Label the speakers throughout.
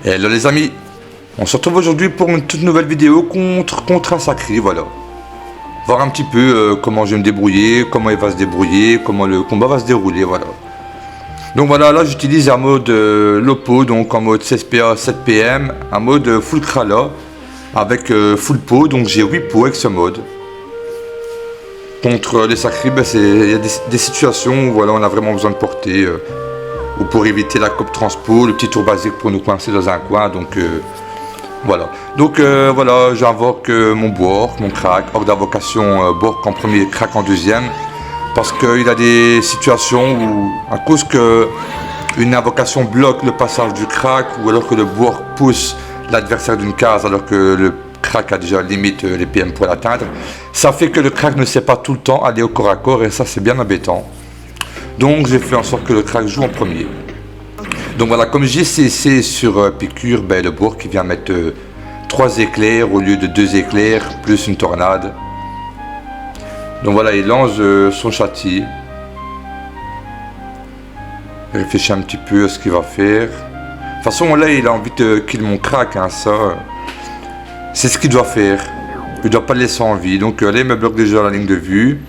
Speaker 1: Hello les amis, on se retrouve aujourd'hui pour une toute nouvelle vidéo contre un sacré, voilà. Voir un petit peu comment je vais me débrouiller, comment il va se débrouiller, comment le combat va se dérouler, voilà. Donc voilà, là j'utilise un mode Lopo, donc en mode 16PA 7PM, un mode full Krala, avec full pot, donc j'ai 8 pots avec ce mode. Contre les sacrés, ben, il y a des situations où voilà, on a vraiment besoin de porter. Ou pour éviter la coupe transpo, le petit tour basique pour nous coincer dans un coin, donc voilà. Donc voilà, j'invoque mon Bork, mon crack, hors d'invocation Bork en premier, crack en deuxième, parce qu'il y a des situations où, à cause que une invocation bloque le passage du crack, ou alors que le Bork pousse l'adversaire d'une case, alors que le crack a déjà limite les PM pour l'atteindre, ça fait que le crack ne sait pas tout le temps aller au corps à corps, et ça c'est bien embêtant. Donc j'ai fait en sorte que le crack joue en premier. Donc voilà, comme j'ai cessé sur piqûre, ben, le Bork qui vient mettre 3 éclairs au lieu de 2 éclairs, plus une tornade. Donc voilà, il lance son châti. Il réfléchit un petit peu à ce qu'il va faire. De toute façon là il a envie de kill mon crack, hein, ça. C'est ce qu'il doit faire. Il ne doit pas le laisser en vie. Donc là il me bloque déjà la ligne de vue.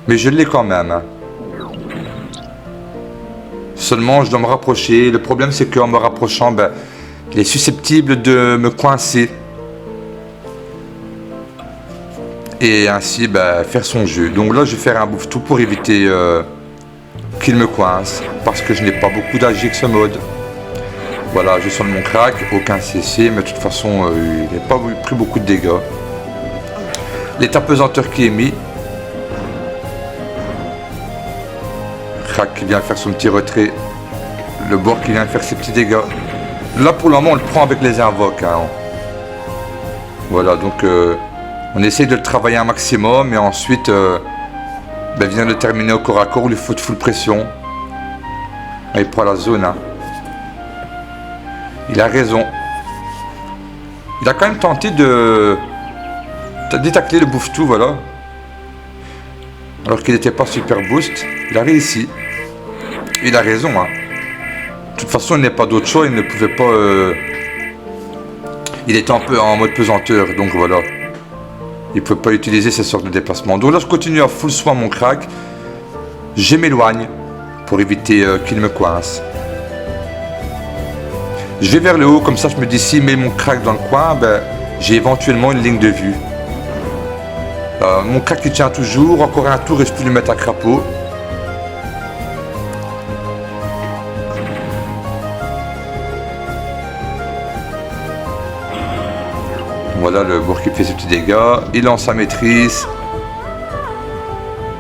Speaker 1: Mais je l'ai quand même. Hein. Seulement, je dois me rapprocher. Le problème, c'est qu'en me rapprochant, ben, il est susceptible de me coincer. Et ainsi, ben, faire son jeu. Donc là, je vais faire un bouffe-tout pour éviter qu'il me coince. Parce que je n'ai pas beaucoup d'agi avec ce mode. Voilà, je sonne mon crack. Aucun CC. Mais de toute façon, il n'a pas pris beaucoup de dégâts. L'état pesanteur qui est mis. Crack qui vient faire son petit retrait, le Bork qui vient faire ses petits dégâts. Là pour le moment on le prend avec les invoques. Hein. Voilà, donc on essaye de le travailler un maximum et ensuite ben, vient de terminer au corps à corps où il faut de full pression. Et il prend la zone. Hein. Il a raison. Il a quand même tenté de détacler le bouffe-tout, voilà. Alors qu'il n'était pas super boost, il a réussi. Il a raison, hein. De toute façon, il n'y a pas d'autre choix, il ne pouvait pas... Il était un peu en mode pesanteur, donc voilà. Il ne pouvait pas utiliser ces sortes de déplacements. Donc là, je continue à full soin mon crack. Je m'éloigne pour éviter qu'il me coince. Je vais vers le haut, comme ça je me dis, si met mon crack dans le coin, ben, j'ai éventuellement une ligne de vue. Mon crack il tient toujours, encore un tour et je peux lui mettre un crapaud. Voilà, le Bork qui fait ses petits dégâts, il lance sa maîtrise.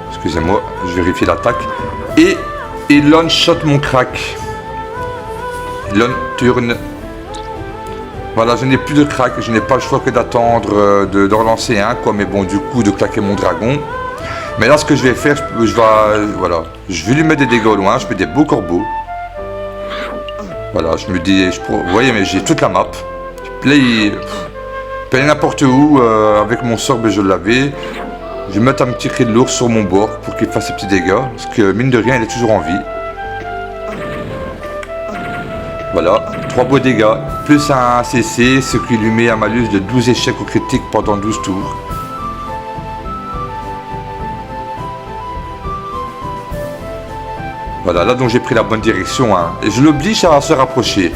Speaker 1: Excusez-moi, je vérifie l'attaque. Et il one-shot mon crack. Turn. Voilà, je n'ai plus de crack, je n'ai pas le choix que d'attendre de relancer un, quoi, mais bon, du coup, de claquer mon dragon. Mais là, ce que je vais faire, voilà, je vais lui mettre des dégâts au loin, je mets des beaux corbeaux. Voilà, je me dis, vous voyez, mais j'ai toute la map. Je play n'importe où, avec mon sort, ben, je l'avais. Je vais mettre un petit cri de l'ours sur mon Bork pour qu'il fasse ses petits dégâts, parce que mine de rien, il est toujours en vie. Voilà, 3 beaux dégâts, plus un CC, ce qui lui met un malus de 12 échecs au critique pendant 12 tours. Voilà, là donc j'ai pris la bonne direction, hein. Et je l'oblige à se rapprocher.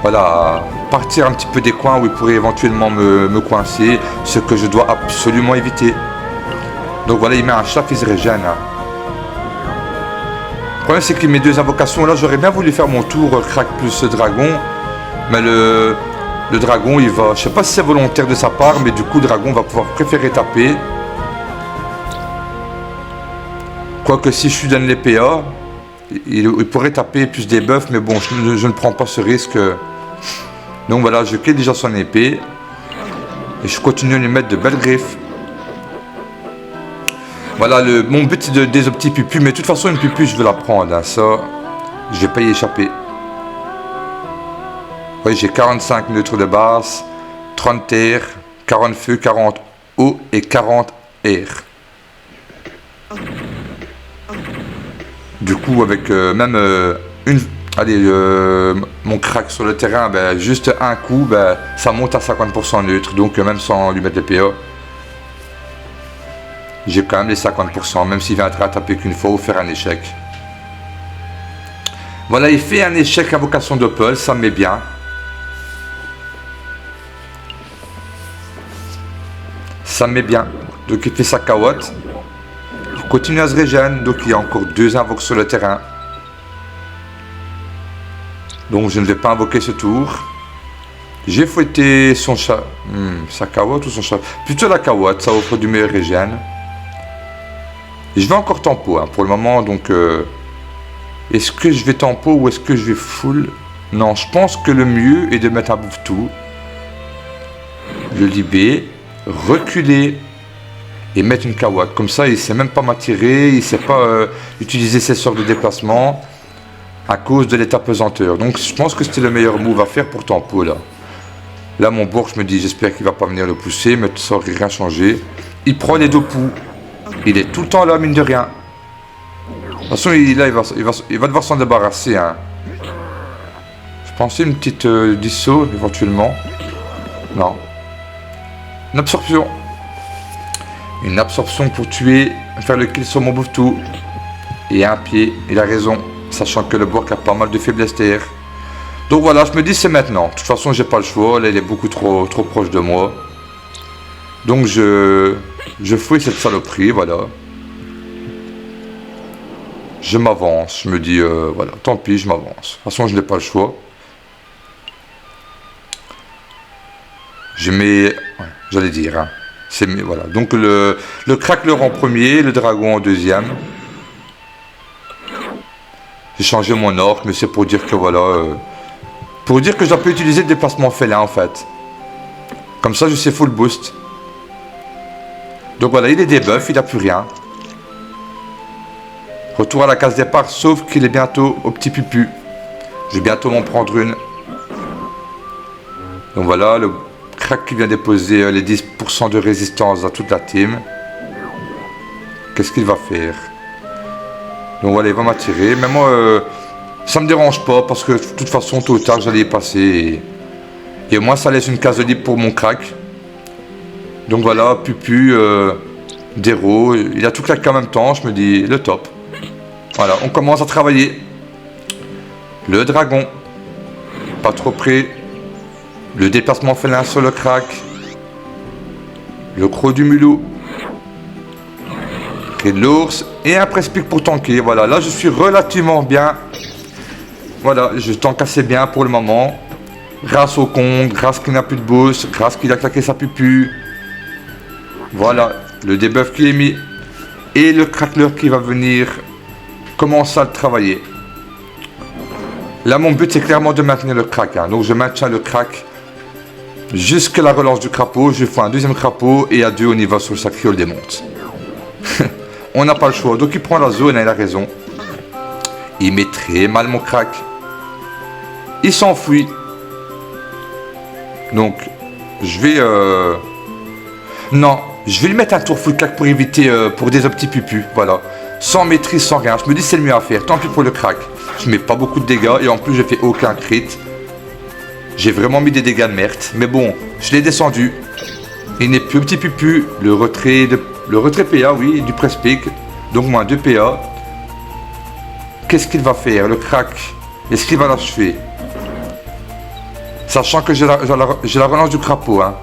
Speaker 1: Voilà, à partir un petit peu des coins où il pourrait éventuellement me coincer, ce que je dois absolument éviter. Donc voilà, il met un chat qui se régène. Hein. Le problème c'est que mes 2 invocations là, j'aurais bien voulu faire mon tour crack plus dragon, mais le dragon il va, je sais pas si c'est volontaire de sa part, mais du coup le dragon va pouvoir préférer taper. Quoique si je lui donne les PA, il pourrait taper plus des buffs, mais bon je ne prends pas ce risque. Donc voilà, je kill déjà son épée et je continue à lui mettre de belles griffes. Voilà, mon but c'est de désopter Pupu, mais de toute façon une Pupu je veux la prendre, hein, ça, je vais pas y échapper. Oui, j'ai 45 neutres de base, 30 terre, 40 feu, 40 eau et 40 air. Du coup avec même allez, mon crack sur le terrain, ben, juste un coup, ben, ça monte à 50% neutre. Donc même sans lui mettre les PA, j'ai quand même les 50%, même s'il viendra taper qu'une fois ou faire un échec. Voilà, il fait un échec à vocation d'Opel, ça me met bien. Ça me met bien. Donc il fait sa carotte. Il continue à se régénérer, donc il y a encore 2 invoques sur le terrain. Donc je ne vais pas invoquer ce tour. J'ai fouetté son chat. Sa carotte ou son chat? Plutôt la carotte, ça offre du meilleur régène. Je vais encore tempo hein, pour le moment, donc est-ce que je vais tempo ou est-ce que je vais full? Non, je pense que le mieux est de mettre un bouffe-tout. Le libé, reculer et mettre une carotte. Comme ça, il ne sait même pas m'attirer, il ne sait pas utiliser ses sorts de déplacement à cause de l'état pesanteur. Donc je pense que c'était le meilleur move à faire pour tempo là. Là, mon bourg, je me dis, j'espère qu'il ne va pas venir le pousser, mais ça n'aurait rien changé. Il prend les 2 poux. Il est tout le temps là, mine de rien. De toute façon, il va devoir s'en débarrasser. Hein. Je pensais une petite disso, éventuellement. Non. Une absorption. Une absorption pour tuer, faire le kill sur mon bouffe-tout. Et un pied, il a raison. Sachant que le bourg a pas mal de faiblesse terre. Donc voilà, je me dis c'est maintenant. De toute façon, j'ai pas le choix. Là, il est beaucoup trop proche de moi. Donc je fouille cette saloperie, voilà. Je m'avance, je me dis, voilà, tant pis, je m'avance. De toute façon, je n'ai pas le choix. Je mets, ouais, j'allais dire, hein, voilà. Donc le crackler en premier, le dragon en deuxième. J'ai changé mon ordre, mais c'est pour dire que voilà, pour dire que je dois pas utiliser le déplacement félin en fait. Comme ça, je sais full boost. Donc voilà, il est debuff, il n'a plus rien. Retour à la case départ, sauf qu'il est bientôt au petit pupu. Je vais bientôt m'en prendre une. Donc voilà, le crack qui vient déposer les 10% de résistance à toute la team. Qu'est-ce qu'il va faire? Donc voilà, il va m'attirer. Mais moi, ça me dérange pas parce que de toute façon, tôt ou tard, j'allais y passer. Et au moins, ça laisse une case libre pour mon crack. Donc voilà, Pupu, Dero, il a tout claqué en même temps, je me dis, le top. Voilà, on commence à travailler. Le dragon, pas trop près. Le déplacement félin sur le crack. Le croc du mulot. Cri de l'ours. Et un presse-pique pour tanker. Voilà, là je suis relativement bien. Voilà, je tank assez bien pour le moment. Grâce au con, grâce qu'il n'a plus de boost, grâce qu'il a claqué sa Pupu. Voilà, le debuff qui est mis. Et le crackler qui va venir commencer à le travailler. Là, mon but, c'est clairement de maintenir le crack. Hein. Donc, je maintiens le crack jusqu'à la relance du crapaud. Je fais un deuxième crapaud et à 2, on y va sur le sacré, on le démonte. On n'a pas le choix. Donc, il prend la zone, hein, il a raison. Il met très mal mon crack. Il s'enfuit. Donc, je vais... Non, je vais lui mettre un tour full claque pour éviter, pour des petits pupus, voilà. Sans maîtrise, sans rien. Je me dis c'est le mieux à faire, tant pis pour le crack. Je mets pas beaucoup de dégâts et en plus je fais aucun crit. J'ai vraiment mis des dégâts de merde. Mais bon, je l'ai descendu. Il n'est plus petit pupu. Le retrait PA, oui, du press-pick. Donc moins 2 PA. Qu'est-ce qu'il va faire, le crack? Est-ce qu'il va l'achever? Sachant que j'ai la relance du crapaud, hein.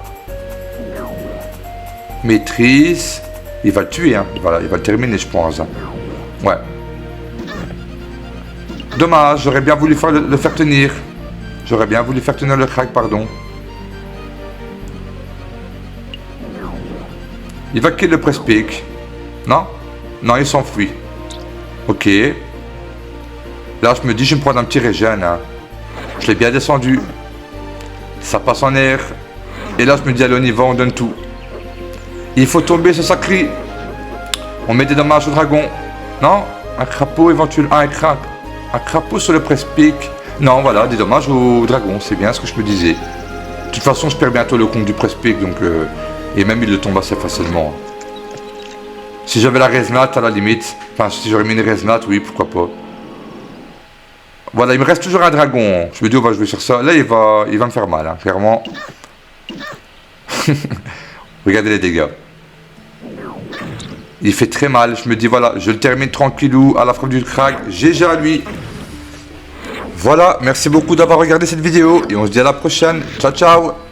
Speaker 1: Maîtrise. Il va le tuer, hein. Voilà, il va le terminer, je pense. Hein. Ouais. Dommage, j'aurais bien voulu le faire tenir. J'aurais bien voulu faire tenir le crack, pardon. Il va kill le press-pick. Non? Non, il s'enfuit. Ok. Là, je me dis, je vais me prendre un petit régène. Hein. Je l'ai bien descendu. Ça passe en air. Et là, je me dis, allez, on y va, on donne tout. Il faut tomber ce sacré. On met des dommages au dragon. Non? Un crapaud éventuellement. Ah, un crapaud sur le press-pick. Non, voilà, des dommages au dragon. C'est bien ce que je me disais. De toute façon, je perds bientôt le compte du press-pick. Donc, et même, il le tombe assez facilement. Si j'avais la resmat à la limite. Enfin, si j'aurais mis une resmat, oui, pourquoi pas. Voilà, il me reste toujours un dragon. Je me dis, on va jouer sur ça. Là, il va me faire mal, hein, clairement. Regardez les dégâts. Il fait très mal. Je me dis, voilà, je le termine tranquillou à la frappe du crack. GG à lui. Voilà, merci beaucoup d'avoir regardé cette vidéo. Et on se dit à la prochaine. Ciao, ciao.